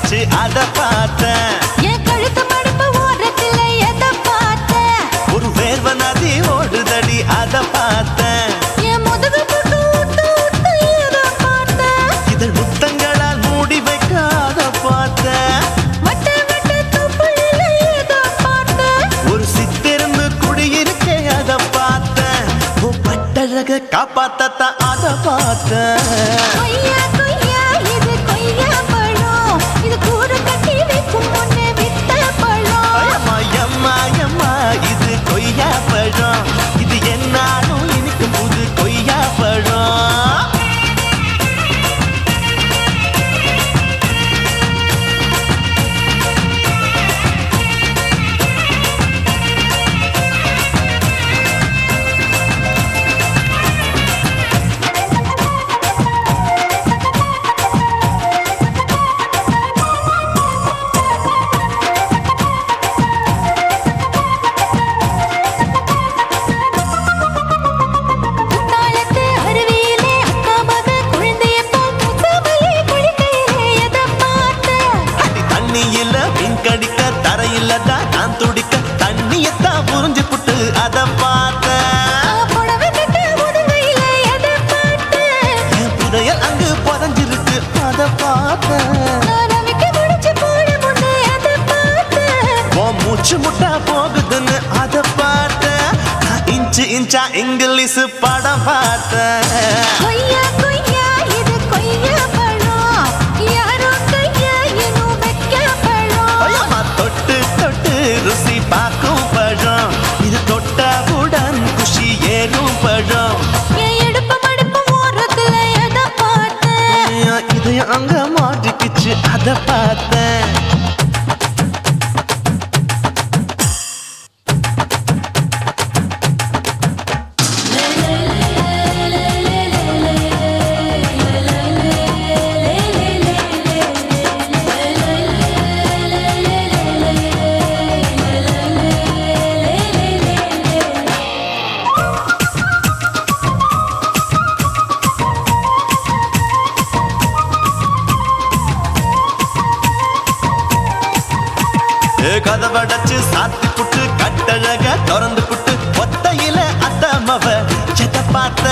மாட்டிக்கிச்சு அத பார்த்தேன். என் கழுத்து மடுப்பு ஓரத்துல எதை பார்த்தேன்? ஒரு வேர்வ நதி ஓடுதடி அத பார்த்தேன். என் முதுகு போட்டு ஊத்து ஊத்து எதை பார்த்தேன்? இதழ் முத்தங்களால் மூடி வைக்க அத பார்த்தேன். வட்ட வட்ட தொப்புளில எதை பார்த்தேன்? ஒரு சித்திருந்து குடியிருக்கே அத பார்த்தேன். உன் பட்டழக காப்பாத்தத்தான் அத பார்த்தேன். கொய்யா கொய்யா இது கொய்யா பழம், இது கூடு கட்டி வைக்கும் முன்னே வித்த பழம். அம்மா எம்மா எம்மா இது கொய்யா பழம், இது என்னாலும் எனக்கு புது கொய்யா பழம். குத்தாலத்து அருவியிலே அக்கா மக குழந்தைய போல் முத்தமல்லி குளிக்கையிலே எதை பார்த்தேன்? அடி தண்ணியில மீன் கடிக்க தரையில தான் நான் துடிக்க தண்ணியத்தான் புரிஞ்சு புட்டு அத பார்த்தேன். புடவை கட்ட முதுகையிலே எதை பார்த்தேன்? என் புதையல் அங்கு புதஞ்சிருக்கு அத பார்த்தேன். நான் அவிக்க முடிச்சு போட முன்னே எதை பார்த்தேன்? உன் மூச்சு முட்டா போகுதுன்னு அத பார்த்தேன். நான் இன்ச்சு இன்ச்சா இங்கிலீஷ் படம் பார்த்தேன். கொய்யா கொய்யா இது கொய்யா பழம், யாரோ கையா இன்னும் வைக்க பழம். ஐயம்மா தொட்டு தொட்டு ருசி பார்க்கும் பழம், இது தொட்டவுடன் குஷி ஏறும் பழம். என் இடுப்பு மடுப்பு ஓரத்துல எதை பார்த்தேன்? என் இதயம் அங்க மாட்டிக்கிச்சு அத பார்த்தேன். கதவடைச்சு சாத்தி புட்டு கட்டழக திறந்து புட்டு ஒத்தையில அத்தமவ எதை பார்த்த.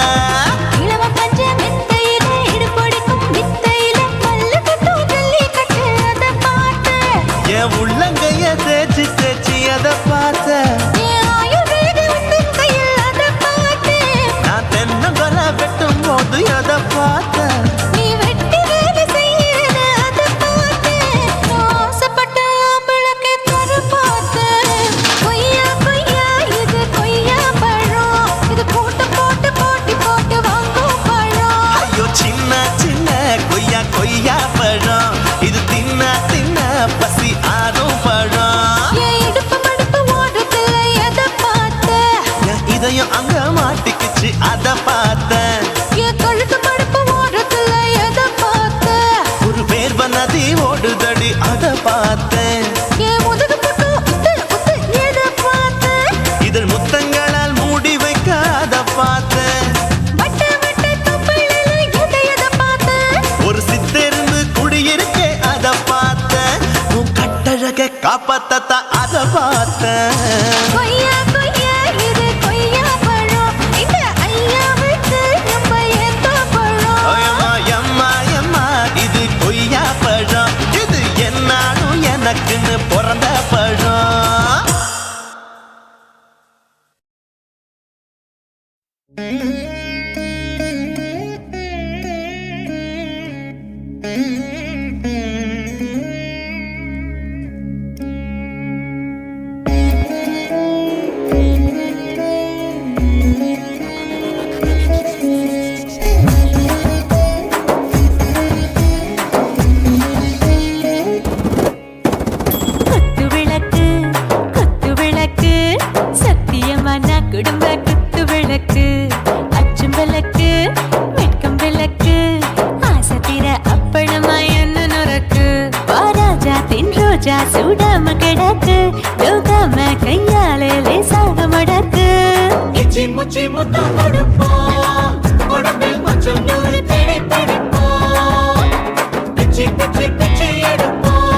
இளம பஞ்ச மெத்தையிலே இடுப்பொடிக்கும் வித்தையிலே மல்லு கட்டும் ஜல்லி கட்டு அதை பார்த்தேன். என் உள்ளங்கைய தேய்ச்சி தேய்ச்சி எதை பார்த்த. என் ஆயுர்வேத உந்தன் கையில் அதை பார்த்தேன். நான் தென்னங்கொலை வெட்டும் போது எதை பார்த்த. நீ வெட்டி வேலை செய்யறது அதை பார்த்தேன். நான் ஆசைப்பட்ட ஆம்பளுக்கு தர பார்த்தேன். கொய்யா கொய்யா இது கொய்யா பழம், இது போட்டு போட்டு போட்டி போட்டு வாங்கும் பழம். ஐயோ சின்ன சின்ன கொய்யா கொய்யா பழம், இது தின்ன தின்ன பசி ஆறும் பழம். என் இடுப்பு மடுப்பு ஓரத்துல எதை பார்த்தேன்? என் இதயம் அங்க மாட்டிக்கிச்சு அத பார்த்தேன். என் கழுத்து மடுப்பு ஓரத்துல எதை பார்த்தேன்? ஒரு வேர்வ நதி ஓடுதடி அத பார்த்தேன். என் முதுகு போட்டு உத்து உத்து எதை பார்த்தேன்? இதழ் முத்தங்களால் மூடி வைக்க அத பார்த்தேன். வட்ட வட்ட தொப்புளில எதை பார்த்தேன்? ஒரு சித்திருந்து குடியிருக்கே அத பார்த்தேன். உன் கட்டழக காப்பாத்தத்தான் அத பார்த்தேன். கொய்யா கொய்யா இது கொய்யா பழம், இந்த ஐயா விட்டு நம்ம எந்த பழம்? அம்மா எம்மா எம்மா இது கொய்யா பழம், இது என்னாலும் எனக்குன்னு பிறந்த பழம். குத்து விளக்கு சத்தியமான குடும்ப குத்து விளக்கு, அச்சும் விளக்கு வெட்கம் விளக்கு, ஆசை தீர அப்பளமா என்ன நுறக்கு. வாராஜா தின் ரோஜா சூடாம கிடக்கு, யோகாம கையாலே லேசாக மடக்கு. இச்சி முச்சி முத்தம் கொடுப்போம், உடம்பில் கொஞ்சம் நூறு தேடி பிடிப்போம், பிச்சி பிச்சி பிச்சி எடுப்போம்.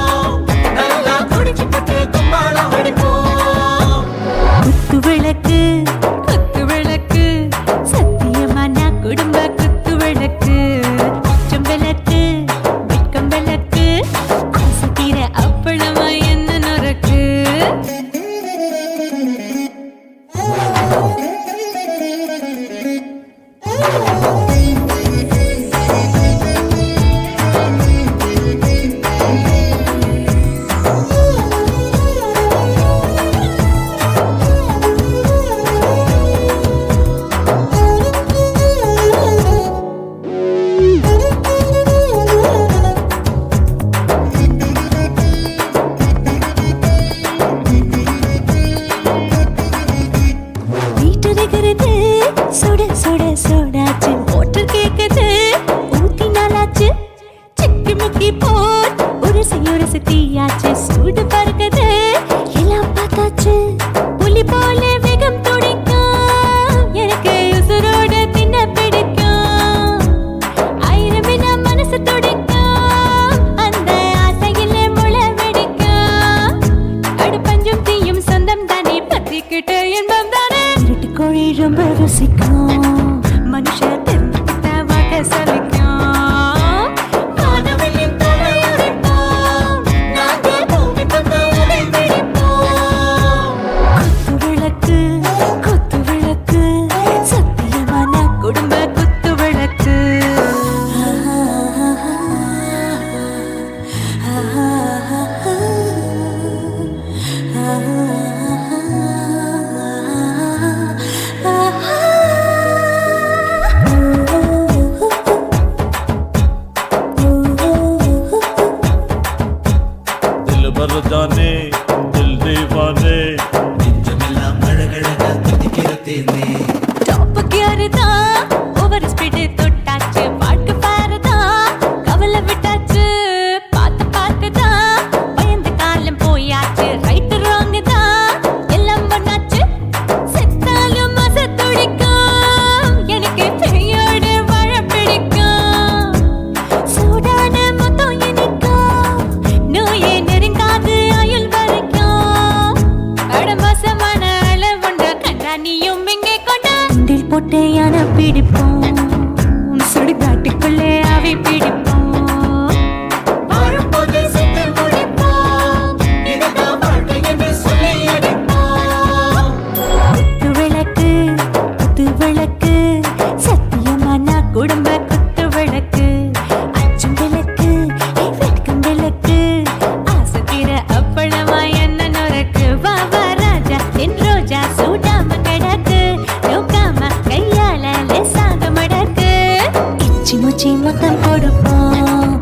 வருகிறது சுட சுட சூடாச்சு மோட்டர் கேக்குது ஊத்தி நாளாச்சு சிக்கி முக்கி போல் உரசி தீயாச்சு சூடு பறக்குது எல்லாம் பார்த்தாச்சு புலி போல வேகம் துடிக்கும் எனக்கு உசுரோட தின்ன பிடிக்கும் ஆயிரமின மனசு துடிக்கும் அந்த ஆசையில முளை வெடிக்கும் அடு பஞ்சும் தீயும் சொந்தம் தானே பத்திக்கிட்டு இன்பம் தானே இருட்டு கோழி ரொம்ப ருசிக்கும் மனுஷ தெரிஞ்சுக்கிட்ட வாக்க சலிக்கும் வானவெளியின் தலையுடைப்போம் நாங்கள் பூமி பந்து உடை பிடிப்போம் குத்து விளக்கு சத்தியமான குடும்ப குத்து விளக்கு दिल भर जाने दिल दीवाने நெஞ்சமெல்லாம் அழகழகா துதிக்கிறதேனே டாப் கியர் தான் ஓவர் ஸ்பீடு தொட்டாச்சு பாட்டு பாருதான் கவலை விட்டாச்சு பார்த்து தான் பயந்து காலம் போயாச்சு ரைட் ராங் தான் எல்லாம் பண்ணாச்சு செத்தாலும் மச துடிக்கும் எனக்கு பெரியோடு வாழ பிடிக்கும் சூடான மொத்தம் எனக்கும் நோயே நெருங்காது ஆயுள் வரைக்கும் அடமோசமான அளவுண்ட கண்டா நீயும் இங்கே கொண்டா உண்டில் போட்டு யானை பிடிப்போம் சுடுகாட்டுக்குள்ளே அவை பிடிப்போம் வாழும்போது செத்து முடிப்போம் இதுதான் வாழ்க்கை என்று சொல்லி அடிப்போம் குத்து விளக்கு சத்தியமான குடும்ப குத்து விளக்கு அச்சும் விளக்கு வெட்கம் விளக்கு ஆசத்திர அப்பளமா என்ன நுறக்கு வாவா ராஜா என் ரோஜா சூடாம கிடக்கு நோக்காம கையால லேசாக மடக்கு இச்சி முச்சி மொத்தம் கொடுப்போம்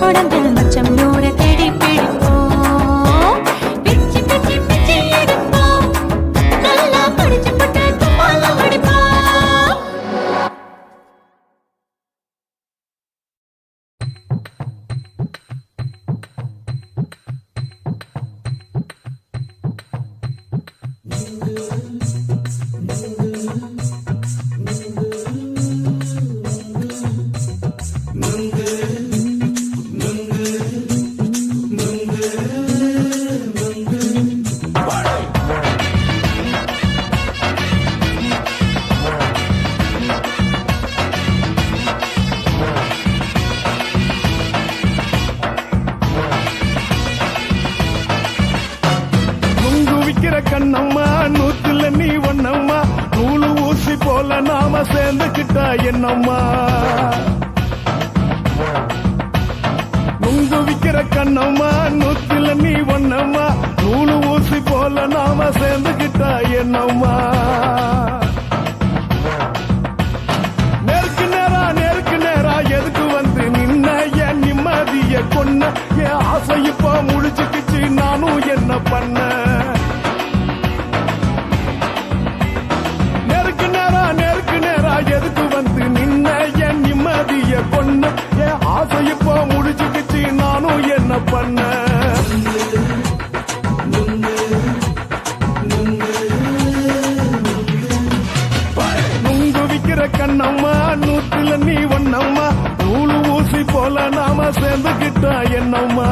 உடம்பில் மச்சம் நூற தேடி பிடிப்போம் பிச்சி பிச்சி பிச்சி எடுப்போம் நல்லா படிச்சு போட்டு தும்பால அடிப்போம் நுங்கு விக்கிற கண்ணம்மா நூத்துல நீ ஒண்ணம்மா நூலு ஊசி போல நாம சேர்ந்துக்கிட்டா என்னம்மா நுங்கு விக்கிற கண்ணம்மா நூத்துல நீ ஒண்ணம்மா நூலு ஊசி போல நாம சேர்ந்துக்கிட்டா என்னம்மா நேருக்கு நேரா எதுக்கு வந்து நின்ன என் நிம்மதிய கொன்ன என் ஆசை இப்ப முழிச்சுக்கிச்சு நானும் என்ன பண்ண நேருக்கு நேரா எதுக்கு வந்து நின்ன என் நிம்மதிய கொன்ன என் ஆசை இப்ப முழிச்சுக்கிச்சு நானும் என்ன பண்ண நுங்கு விக்கிற கண்ணம்மா நூத்துல நீ ஒண்ணம்மா நூலு ஊசி போல நாம சேர்ந்துக்கிட்டா என்னம்மா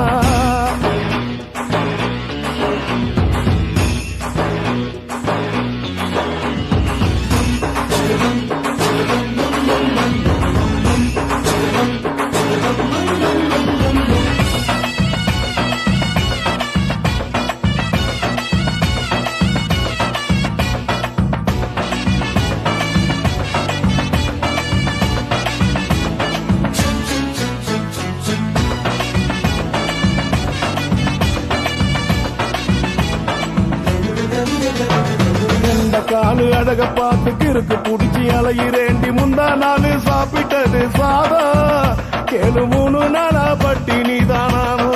காலு அழக பார்த்து கிறுக்கு புடிச்சி அலையிறேண்டி முந்தா நாலு சாப்பிட்டது சாதம் கேளு 3 நாளா பட்டினி தானானோ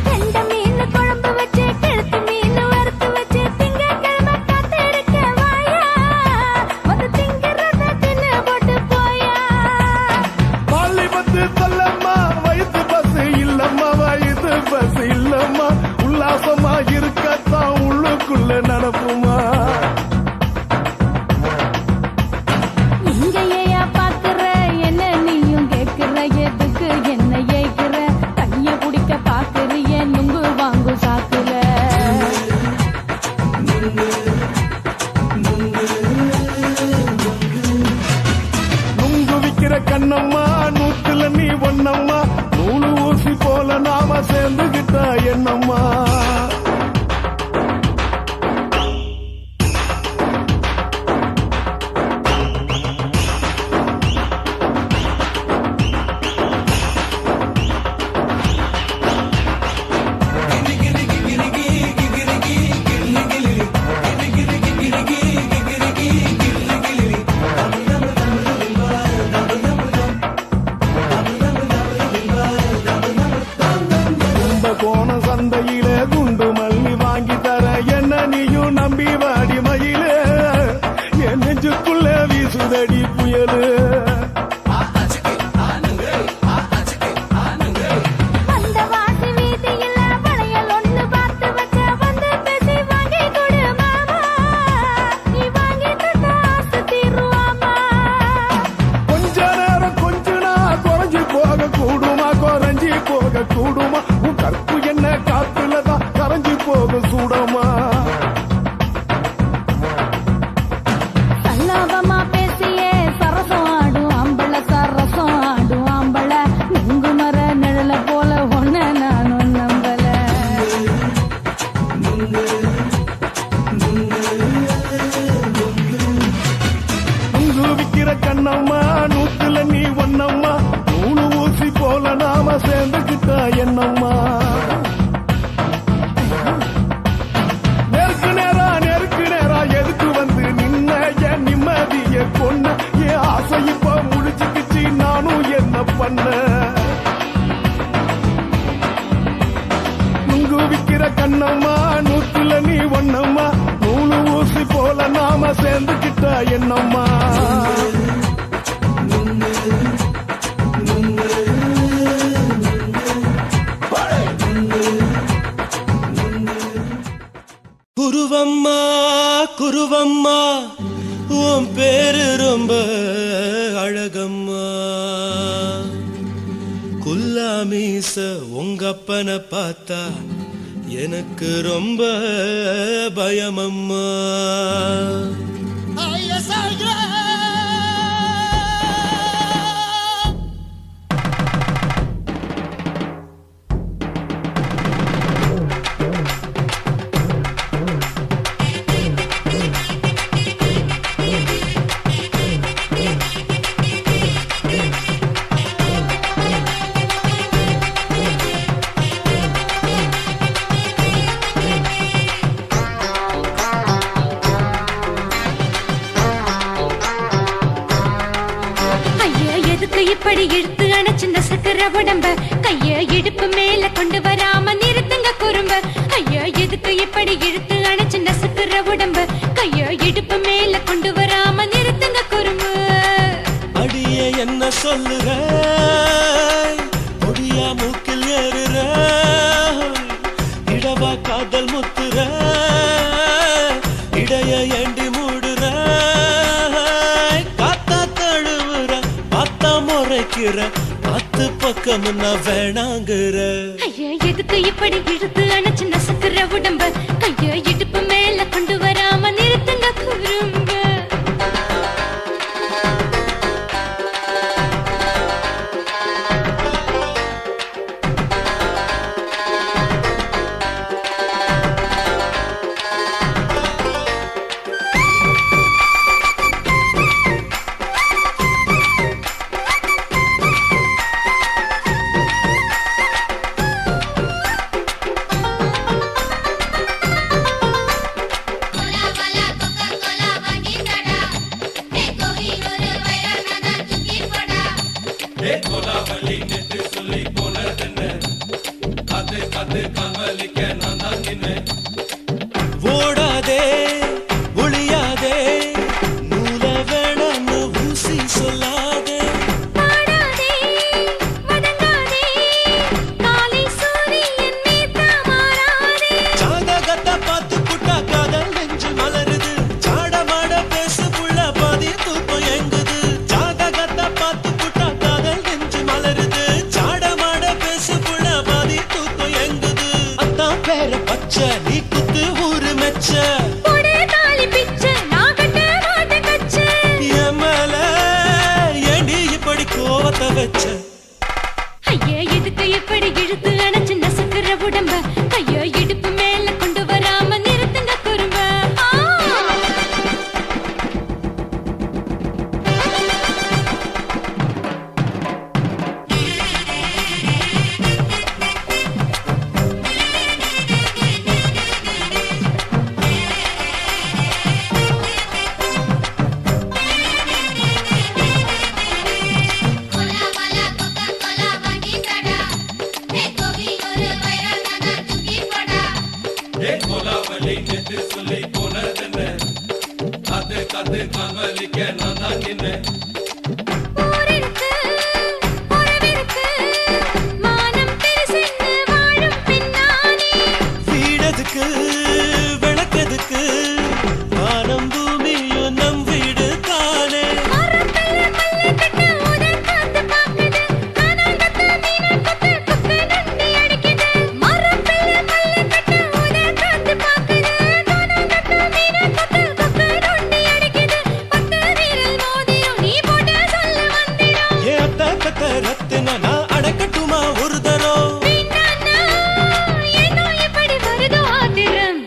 கண்ட மீன் குழம்பு வச்சு கெடுத்து மீன் திரும்பி வாடி மயிலே என் நெஞ்சுக்குள்ள வீசுதடி புயலு அந்த வாசி வீதியில வளையல் ஒண்ணு பார்த்து வச்ச வந்து பேசி வாங்கி கொடு மாமா நீ வாங்கி தந்த ஆசை தீருவாமா கொஞ்ச நேரம் கொஞ்ச நான் குறைஞ்சி போக கூடுமா குறைஞ்சி போக கூடுமா உன் கற்பு என்ன காத்துலதான் கரைஞ்சி போக சூடமா சல்லாபமா பேசியே சரசம் ஆடும் ஆம்பள சரசம் ஆடும் ஆம்பள நுங்கு மர நிழல போல ஒன்ன நானும் நம்பல உங்கு விக்கிற கண்ணம்மா நூத்துல நீ ஒன்னம்மா நூலு ஊசி போல நாம சேர்ந்துக்கிட்டா என்னம்மா நெருக்கு நேரா எதுக்கு வந்து நின்ன என் நிம்மதிய கொன்ன என் ஆசை இப்ப முடிச்சுக்கிச்சு நானும் என்ன பண்ண நுங்கு விக்கிற கண்ணம்மா நூத்துல நீ ஒன்னம்மா நூலு ஊசி போல நாம சேர்ந்துக்கிட்டா என்னம்மா குருவம்மா குருவம்மா உன் பேரு ரொம்ப அழகம்மா குல்லாமீச உங்க அப்பனை பார்த்தா எனக்கு ரொம்ப பயமம்மா ஐயா எதுக்கு இப்படி இழுத்து அணைச்சு நசுக்கிற உடம்ப கைய இடுப்பு மேல கொண்டு வராம நிறுத்துங்க குறும்ப ஐயா எதுக்கு இப்படி இழுத்து அணைச்சு நசுக்கிற உடம்ப கைய இடுப்பு மேல கொண்டு வராம நிறுத்துங்க குறும்பு அடியே என்ன சொல்லுற ஒடியா மூக்கில் ஏறுற இடவா காதல் முத்துற இடைய ஏண்டி மூடுற காத்தா தழுவுற பார்த்தா முறைக்கிற பத்து பக்கம் நான் வேணாங்குற ஐயா எதுக்கு இப்படி இழுத்து அணைச்சு நசுக்கிற உடம்ப கைய இடுப்பு மேல கொண்டு வராம நிறுத்துங்க குறும்ப ஓடாதே ஒளியாதே நூல வேணான்னு ஊசி சொல்லாதே பாடாதே வதங்காதே காலை சூரியன் மீதா மாறாதே ஜாதகத்தை பார்த்து புட்டா காதல் நெஞ்சு மலருது சாடமாட பேசு புள்ள பாதி தூக்கம் எங்குது ஜாதகத்தை பார்த்து புட்டா காதல் நெஞ்சு மலருது சாடமாட பேசு புள்ள பாதி தூக்கம் எங்குது அத்தான் பேர பச்சை நீ குத்து ஊரு மெச்ச போடே தாலி பிச்சை நான் கட்ட மாட்ட கச்சை என் மேல ஏண்டி இப்படி கோவத்தை வச்ச ஐயா எதுக்கு இப்படி இழுத்து அணைச்சு நசுக்கிற உடம்ப கைய இடுப்பு மேல கொண்டு வராம நிறுத்துங்க குறும்ப சொல்லி போனது ஊரிருக்கு, உறவிருக்கு, மானம் பெருசென்று வாழும் பெண்ணானே. வீடதுக்கு விளக்கதுக்கு வானம் பூமியும் நம் வீடு தானே. மரத்துல மல்லு கட்டு உதர் காத்து பாக்குது, கானாங்கத்து மீனாக்கத்து குக்கு நொண்டி அடிக்குது. மரத்துல மல்லு கட்டு உதர் காத்து பாக்குது, கானாங்கத்து மீனாக்கத்து குக்கு நொண்டி அடிக்குது. பத்து விரல் மோதிரம் நீ போட்டு சொல்ல வந்திடும். ஏ அத்த கத்த ரத்தின நான் அடக்கட்டுமா ஒரு தரம். வீணானா, ஏனோ இப்படி வருதோ ஆத்திரம்?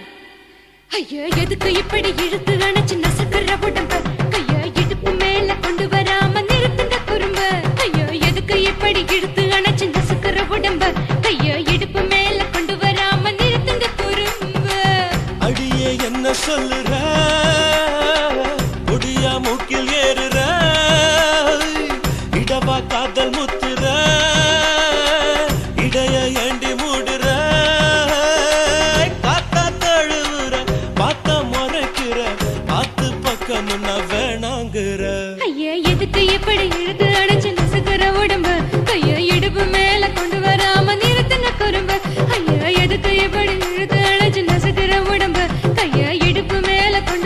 ஐயோ, எதுக்கு இப்படி இழுத்து அணைச்சு நசுக்குற உடம்ப? கைய இடுப்பு மேல கொண்டு வராம நிறுத்துங்க குறும்ப. ஐயோ, எதுக்கு இப்படி இழுத்து அணைச்சு நசுக்குற உடம்ப? கைய இடுப்பு மேல கொண்டு வராம நிறுத்துங்க குறும்ப. அடியே என்ன சொல்லுற, முடியா மூக்கில் ஏறுற, இடவா காதல் முத்துற, இடைய ஏண்டி மூடுற, காத்தா தழுவுற, பார்த்த முறைக்கிற, பார்த்து பக்கம் நான் வேணாங்கிற. ஐயா, எதுக்கு இப்படி இழுத்து அணைச்சு நசுக்குற உடம்ப? கைய இடுப்பு மேல கொண்டு வராம நிறுத்துங்க குறும்ப. ஐயா, எதுக்கு இப்படி இழுத்து அணைச்சு நசுக்குற உடம்ப? கைய இடுப்பு மேல கொண்டு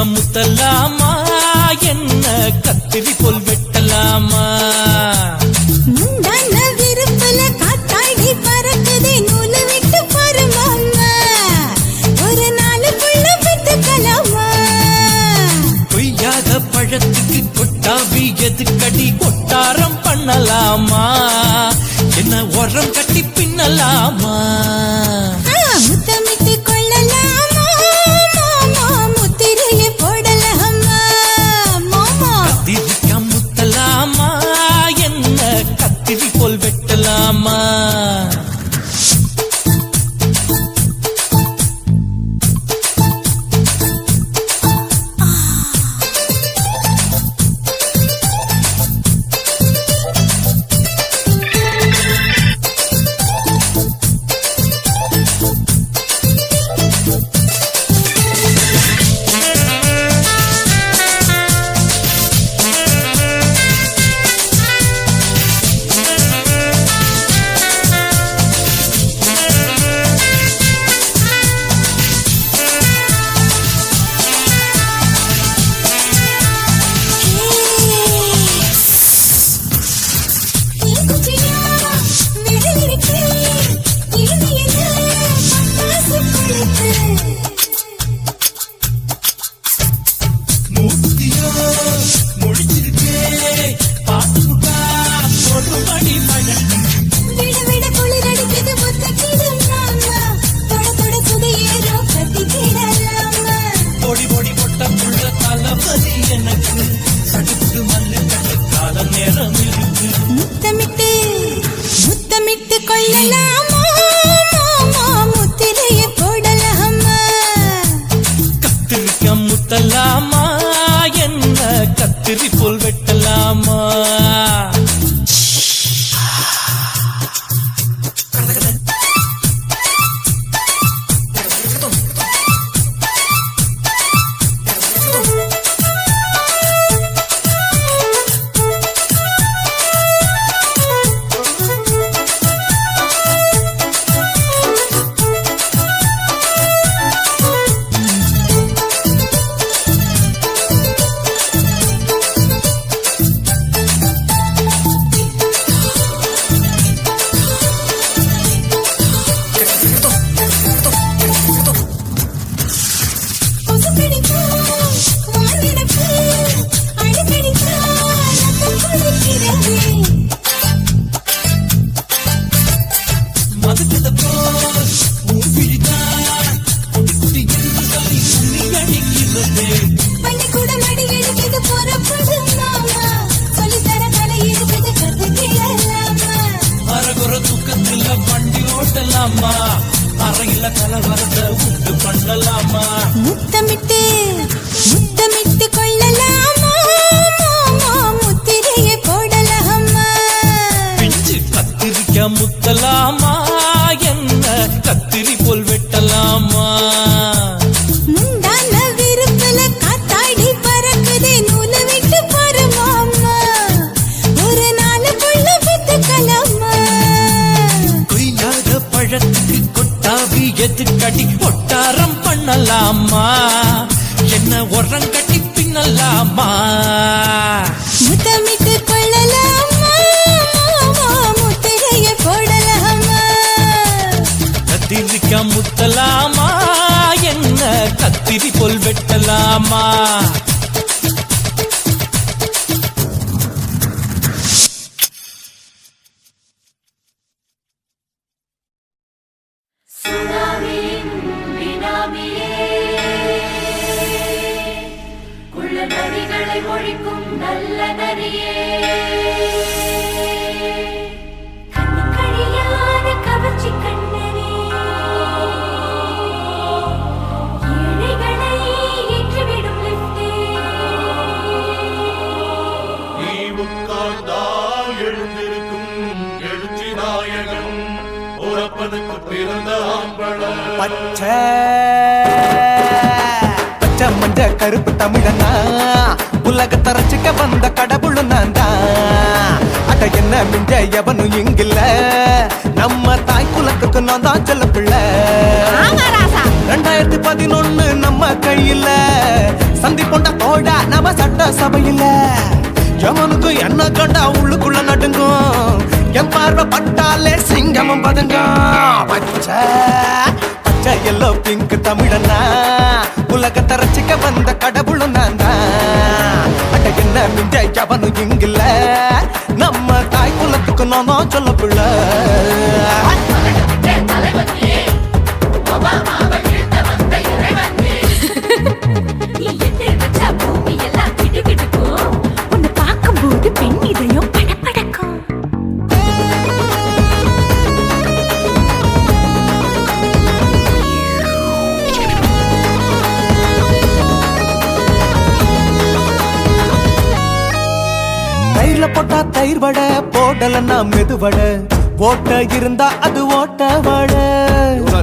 முத்தலாமா என்ன கத்திரி போல் வெட்டலாமா முந்தான விருப்பல காத்தாடி பறக்குதே நூலு விட்டு பாரு மாமா ஒரு நாளுக்குள்ள விட்டுக்கலாமா கொய்யாத பழத்துக்கு கொட்டாவி எதுக்கடி கொட்டாரம் பண்ணலாமா என்ன உரம் கட்டி பின்னலாமா முத்தமிட்டு கொள்ளலாமா மாமா முத்திரையை போடலாமா மாமா கத்திரிக்க முத்தலாமா என்ன கத்திரி போல் வெட்டலாமா முத்தமிட்டு கொள்ளலாமா மாமா முத்திரையை போடலாமா கத்திரிக்க முத்தலாமா என்ன கத்திரி போல் வெட்டலாமா அறையில கலவரத்தை உண்டு பண்ணலாமா முத்தமிட்டு முத்தமிட்டு கொள்ளலாமா மாமா முத்திரையை போடலாமா பிஞ்சு கத்திரிக்க முத்தலாமா என்ன கத்திரி போல் வெட்டலாமா முந்தான விருப்பல காத்தாடி பறக்குதே நூலு விட்டு பாரு மாமா ஒரு நாளுக்குள்ள விட்டுக்கலாமா கொய்யாத பழத்துக்கு கொட்டாவி எதுக்கடி ஒட்டாரம் பண்ணலாமா என்ன உரம் கட்டி பின்னலாமா முத்தமிட்டு கொள்ளலாமா மாமா முத்திரையை போடலாமா கத்திரிக்க முத்தலாமா என்ன கத்திரி போல் வெட்டலாமா நரிகளை ஒழிக்கும் நல்ல நரியே கண்ணுக்கழியாத கவர்ச்சி கண்ணனே ஏழைகளை ஏற்றிவிடும் லிப்டே நீ உட்கார்ந்தால் எழுந்திருக்கும் எழுச்சி நாயகன் உறப்பதுக்கு பிறந்த ஆம்பள பச்சை மஞ்ச கருப்பு தமிழனா உலக தரச்சிக்க வந்த கடவுள் நான் தான் அட என்ன மிஞ்ச எவனும் இங்கில்ல நம்ம தாய் குலத்துக்கு நான் தான் செல்ல பிள்ளை 2011 நம்ம கையில சந்த நம்ம சட்ட சபையில எவனுக்கு என்ன கண்டா உள்ளுக்குள்ள நடுங்கும் என் பார்வை பட்டாலே சிங்கமும் பதுங்கும் பச்சை பச்சை எல்லோ பிங்க் தமிழனா உலகத்தை ரசிக்க வந்த கடவுளும் நான் தான் அட என்ன மிஞ்ச எவனும் இங்கில்ல நம்ம தாய் குலத்துக்கு நான் தான் சொல்ல பிள்ளை நீ எட்டு வச்ச பூமி எல்லாம் கிடுகிடுக்கும். உன்னை பார்க்கும்போது பெண் இதயம் படபடக்கும். தயிர்ல போட்டா தயிர் வடை போடலன்னா மெது வடை ஓட்ட இருந்தா அது ஓட்ட வடை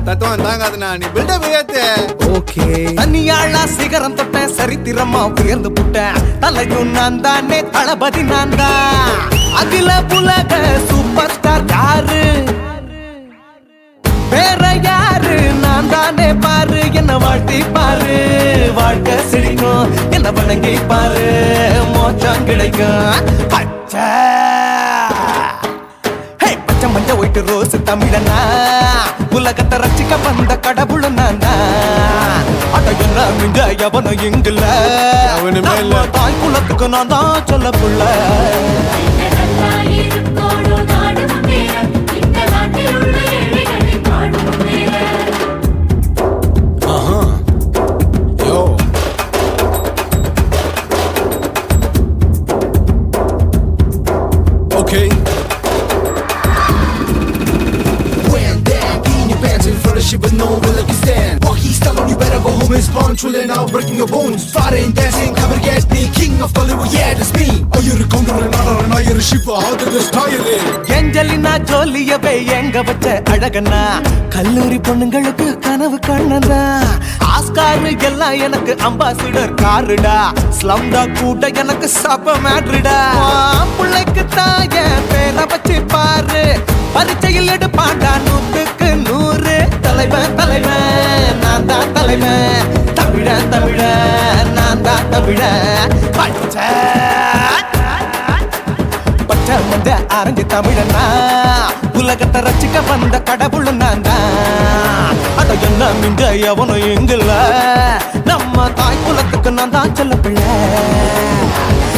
தத்துவம் தாங்காதுண்ணா நீ பில்டப் ஏத்து ஓகே தனியாளா சிகரம் தொட்டேன் சரித்திரமா உயர்ந்து புட்டேன் தலையும் நான் தானே தளபதி நான் தான் அகில உலக சூப்பர் ஸ்டார் யாரு வேற யாரு நான் தானே பாரு என்ன வாழ்த்தி பாரு வாழ்க்கை சிரிக்கும் என்ன வணங்கி பாரு மோச்சம் கிடைக்கும் பச்சை பச்சை மஞ்ச ஒயிட்டு ரோஸ் தமிழனா உலகத்தை ரசிக்க வந்த கடவுள் நான் தான் அட என்ன மிஞ்ச எவனும் இங்கில்ல எவனுமே இல்ல. நம்ம தாய் குலத்துக்கு நான் தான் சொல்ல புள்ள நல்லா இருக்கோடும் நாடு முன்னேற. இந்த நாட்டில் உள்ள ஏழைகளின் நாடு முன்னேற. யோ okay When down, in your pants in front of shit with no will you stand. Walk he's telling you better go home and spawn, chillin' out, breaking your bones. Fighting, dancing, cover gas me, king of Hollywood, yeah, that's me. Oh, you're a condor and I you're a ship, how did this tire it? Angelina ஜோலியவே எங்க வச்ச அழகனா கல்லூரி பொண்ணுங்களுக்கு கனவு கண்ணனா Oscar எல்லாம் எனக்கு ambassador காருடா ஸ்லம்டா கூட எனக்கு சப்ப மேட்ருடா பிள்ளைக்கு தாய பேரை வச்சு பாரு பரீட்சையில் எடுப்பாண்டா 100க்கு 100 தலைவன் தலைவன் நான் தான் தலைவன் தமிழன் தமிழன் நான் தான் தமிழன் பச்சை பச்சை மஞ்ச ஆரஞ்சு தமிழனா உலகத்தை ரசிக்க வந்த கடவுள் நான் தான் அட என்ன மிஞ்ச எவனும் எங்கில்ல நம்ம தாய் குலத்துக்கு நான் தான் சொல்ல பிள்ளை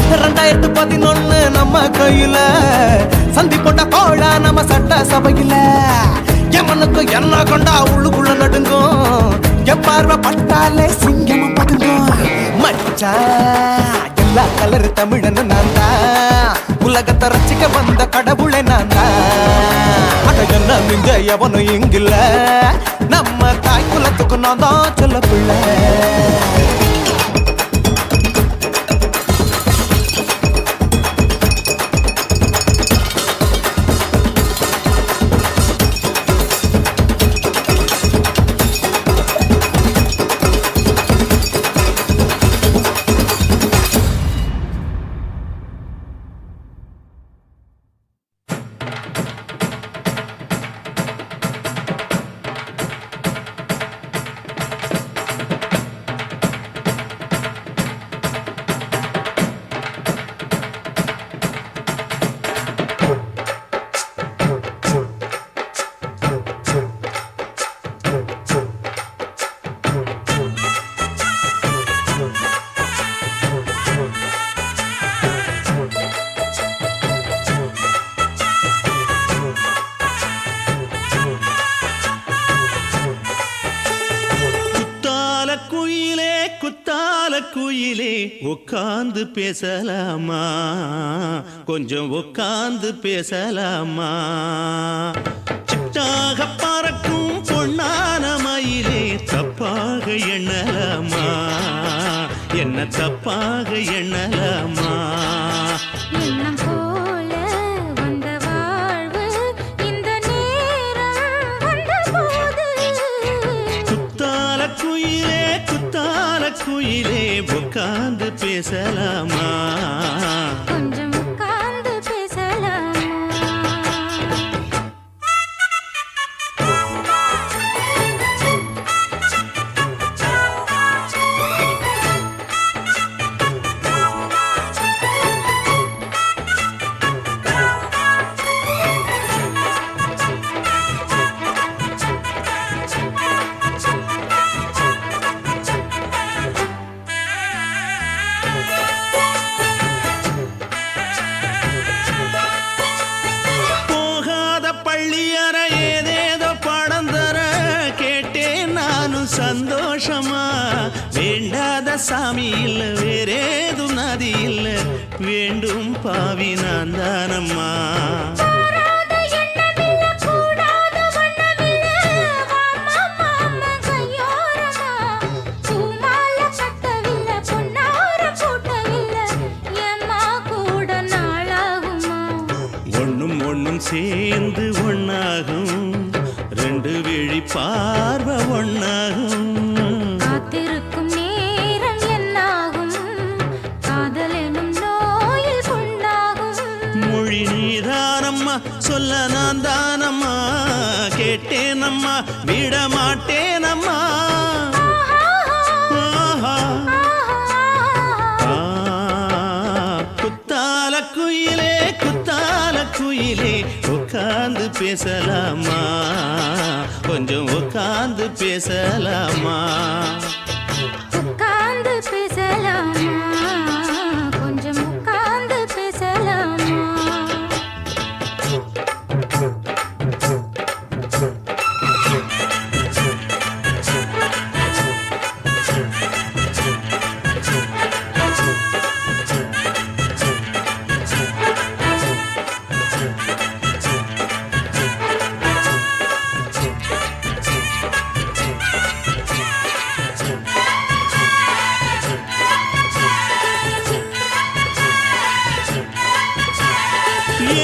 2011 நம்ம கையில சந்தி போட்ட கோழா நம்ம சட்ட சபையில எவனுக்கு என்ன கொண்டா உள்ளுக்குள்ள நடுங்கும் என் பார்வை பட்டாலே சிங்கமும் பதுங்கும் மச்சா எல்லா கலர் தமிழன் நான் தான் உலகத்தை ரசிக்க வந்த கடவுளை நான் தான் அட என்ன மிஞ்ச எவனும் இங்கில்ல நம்ம தாய் குலத்துக்கு நான் தான் சொல்ல பிள்ளை குயிலே உட்கார்ந்து பேசலாமா கொஞ்சம் உட்கார்ந்து பேசலாமா சிட்டாக பறக்கும் பொன்னான மயிலே தப்பாக எண்ணலாமா என்ன தப்பாக எண்ணலாமா எண்ணம் போல வந்த வாழ்வு இந்த நேரம் வந்தபோது குத்தால குயிலே உட்கார்ந்து பேசலாமா கொஞ்சம் உட்கார்ந்து பேசலாமா சாமி இல்ல வேறேதும் நதி இல்ல வேண்டும் பாவி நான் தானம்மா கூடாத எண்ணமில்ல, கூடாத வண்ணமில்ல, வாம்மா மாமா கையோரமா. பூமால கட்டவில்லை, பொன்னாரம் பூட்டவில்லை, ஏம்மா கூட நாளாகுமா? ஒண்ணும் ஒண்ணும் சேர்ந்து ஒண்ணாகும் ரெண்டு விழி பார்வை ஒண்ணாகும் காத்திருக்கும் நேரம் என்னாகும்? காதல் எனும் நோயில் புண்ணாகும். மொழி நீதானம்மா சொல்ல நான் தானம்மா கேட்டேனம்மா விட மாட்டேனம்மா ஆஹா. குத்தால குயிலே குத்தால குயிலே உட்கார்ந்து பேசலாமா கொஞ்சம் உட்கார்ந்து பேசலாமா உட்கார்ந்து பேசலாமா? கொஞ்சம் உட்கார்ந்து பேசலாமா?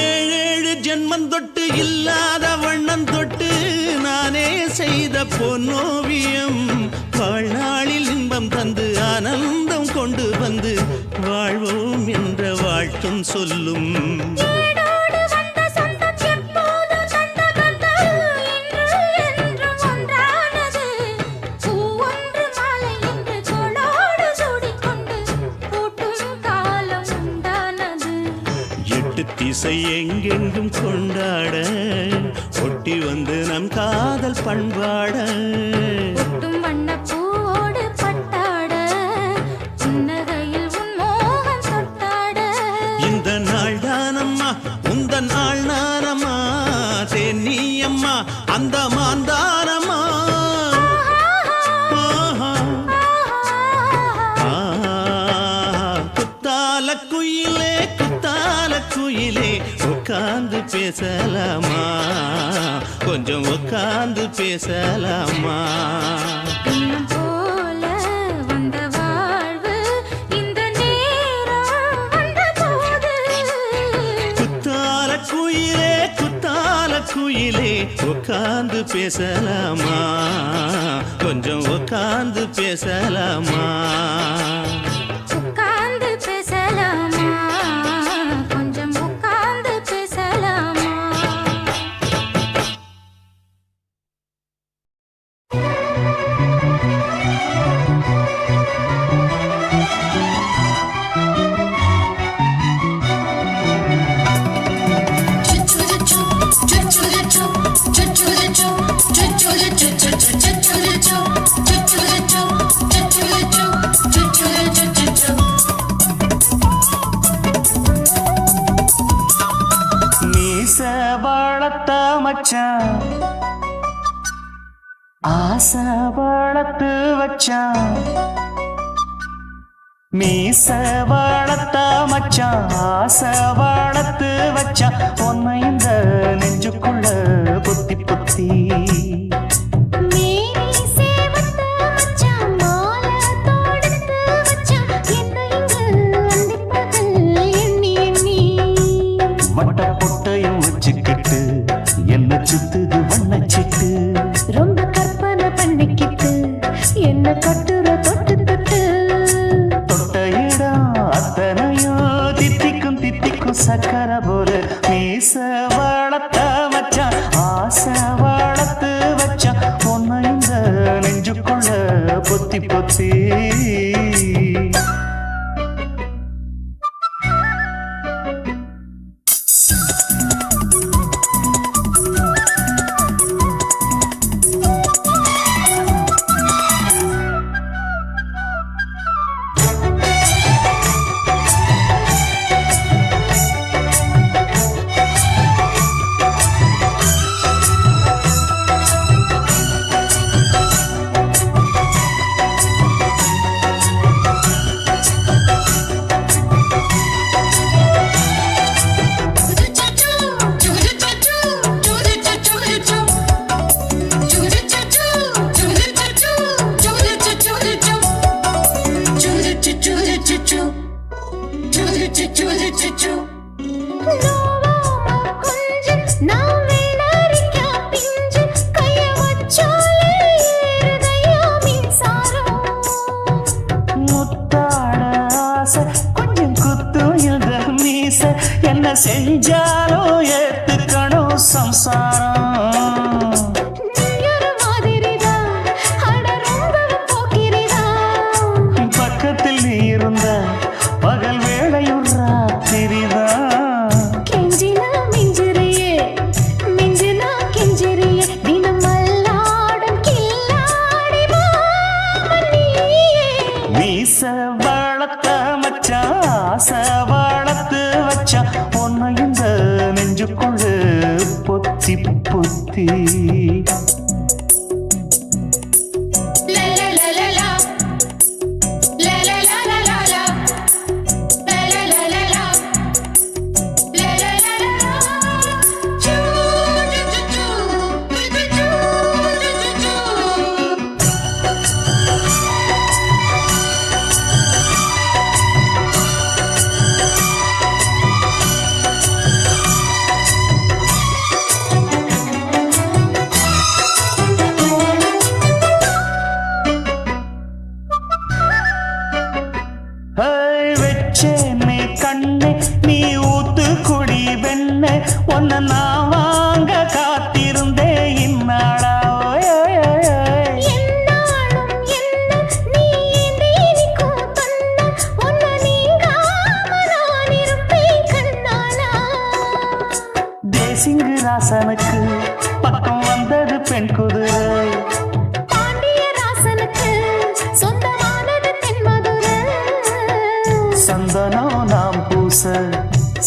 ஏழேழு ஜென்மம் தொட்டு இல்லாத வண்ணம் தொட்டு நானே செய்த பொன்னோவியம் வாழ்நாளில் இன்பம் தந்து ஆனந்தம் கொண்டு வந்து வாழ்வோம் என்ற வாழ்த்தும் சொல்லும் ஏடோடு வந்த சொந்தம் எப்போது தந்த பந்தம் இன்று என்றும் ஒன்றானது. பூ ஒன்று மாலை என்று தோளோடு சூடிக்கொண்டு பூட்டும் காலம் உண்டானது. எட்டு திசை எங்கெங்கும் கொண்டாட ஒட்டி வந்து நம் காதல் பண்பாட ஒட்டும் வண்ணப் பூவோடு பட்டாட, புன்னகையில் உன் மோகம் தொட்டாட. இந்த நாள் தானம்மா உந்த நாள் நானம்மா தென்னியம்மா அந்த மாந்தானம்மா ஆஹா. குத்தால குயிலே குத்தால குயிலே உட்கார்ந்து பேசலாமா கொஞ்சம் உட்கார்ந்து பேசலாமா இன்னும் போல வந்த வாழ்வு இந்த நேரம் வந்தபோது. குத்தால குயிலே உட்கார்ந்து பேசலாமா கொஞ்சம் உட்கார்ந்து பேசலாமா உட்கார்ந்து பேசலாமா? கொஞ்சம் உட்கார்ந்து பேசலாமா? மீச வளர்த்த மச்சான் ஆசை வளர்த்து வச்சான் மீச வளர்த்த மச்சான் ஆசை வளர்த்து வச்சான் உன்னை இந்த நெஞ்சுக்குள்ள புத்தி புத்தி மேனி சேவத்த மச்சான், மாலை தொடுத்து வச்சான், என்னை இங்கு அந்திப்பகல் எண்ணி எண்ணி. வட்ட பொட்டையும் வச்சுக்கிட்டு என்ன சுத்துது வண்ணச்சிட்டு ரொம்ப கற்பனை பண்ணிக்கிட்டு என்ன கட்டுற தொட்டு தொட்டு. தொட்ட இடம் அத்தனையும் தித்திக்கும் தித்திக்கும் சக்கரை போல மீச வளர்த்த மச்சான் ஆசை வளர்த்து வச்சான் உன்னை இந்த நெஞ்சுக்குள்ள பொத்தி பொத்தி நோவாம கொஞ்சம் நான் வெள்ளரிக்கா பிஞ்சு கைய வச்சாலே ஏறுதையா மின்சாரம். முத்தாட ஆசை கொஞ்சம் குத்தும் இந்த மீச என்ன செஞ்சாலும் ஏத்துக்கணும் சம்சாரம். நீயொரு மாதிரிதான், அட ரொம்பவும் போக்கிரிதான். பக்கத்தில் நீ இருந்த பகல் வேளையும் ராத்திரிதான். கெஞ்சினா மிஞ்சிறியே, மிஞ்சினா கெஞ்சிறியே, தினம் மல்லாடும் கில்லாடி மாமன் நீயே. மீச வளர்த்த மச்சான் ஆசை வளர்த்து வச்சான் உன்னை இந்த நெஞ்சுக்குள்ள பொத்தி பொத்தி. La la la la la. La la la la la la. La la la la la. La la la la la. Choo choo choo choo. Choo choo வச்சேனே கண்ணே நீ ஊத்து குடி வெண்ணே உன்னை நான் வாங்க காத்திருந்தே இந்நாளா. என்னாலும் என்ன நீ நீக்கும் தன்னா உன்னை நீங்காம நான் இருப்பேன் கண்ணாலா. தேசிங்கு ராசனுக்கு பக்கம் வந்தது பெண் குதிரை. பாண்டிய ராசனுக்கு சொந்தமானது தென்மதுரை. சந்தனம் நாம் பூச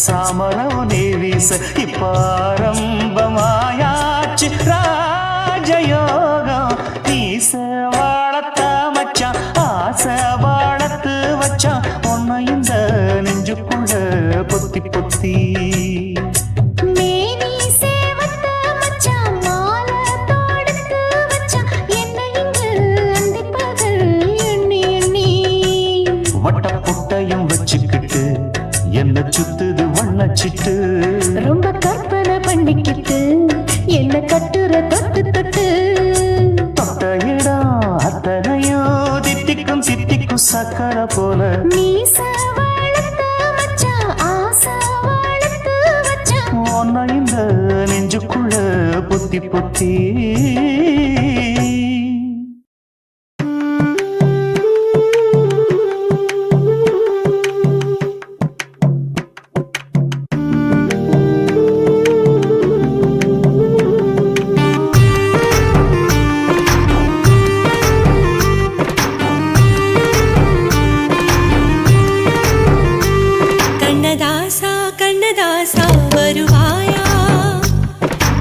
சாமரம் நீ வீச இப்பாரம்பமாயாச்சு ராஜயோகம். நீச வாழத்த மச்சான் ஆசை வாழத்து வச்சான் உன்னை இந்த நெஞ்சுக்குள்ள பொத்தி பொத்தி. மேனி சேவத்த மச்சான் மாலை தொடுத்து வச்சான் என்னை இங்கு அந்திப்பகல் எண்ணி எண்ணி. வட்ட புட்டையும் வச்சுக்கிட்டு என்ன சுத்துது வண்ணச்சிட்டு. ரொம்ப கற்பனை பண்ணிக்கிட்டு என்ன கட்டுற தொட்டு தொட்டு. தொட்ட இடம் அத்தனையோ தித்திக்கும் தித்திக்கும் சக்கரை போல. மீச வளர்த்த மச்சான் ஆசை வளர்த்து வச்சான் உன்னை இந்த நெஞ்சுக்குள்ள பொத்தி பொத்தி. கண்ணதாசா கண்ணதாசா வருவாயா,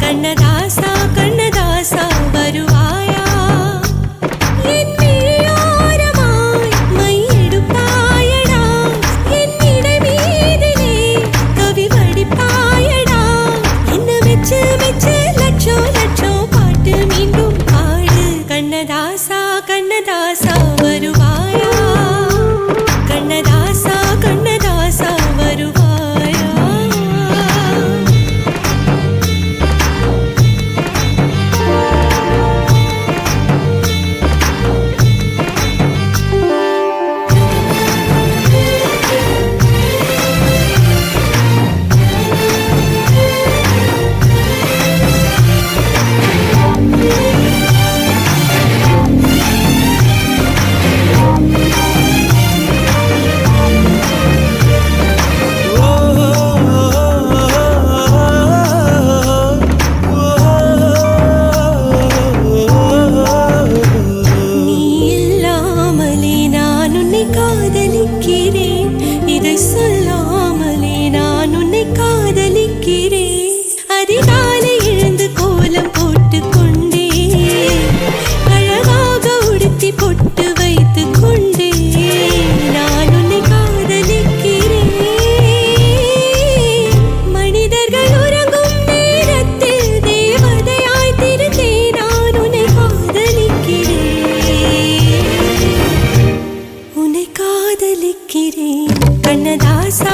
கண்ணதாசா கண்ணதாசா வருவாயா, என் விழியோரமாய் மையெடுப்பாயடா, என் இடை மீதிலே கவி வடிப்பாயடா, என்ன மெச்சு மெச்சு லட்சம் லட்சம் பாட்டு மீண்டும் பாடு. கண்ணதாசா கண்ணதாசா வருவாயா, கண்ணதாசா கண்ணதாசா வருவாயா. நீ இல்லாமலே நான் உன்னை காதலிக்கிறேன், இதை சொல்லாமலே நான் உன்னை காதலிக்கிறேன். அதிகாலை எழுந்து கோலம் போட்டு கொண்டே, அழகாக உடுத்தி பொட்டு வைத்து கொண்டே, நான் உன்னை காதலிக்கிறேன். மனிதர்கள் உறங்கும் நேரத்தில் தேவதையாய் திருந்தே நான் உன்னை காதலிக்கிறேன், உன்னை காதலிக்கிறேன். காதலிக்கிறேன் கண்ணதாசா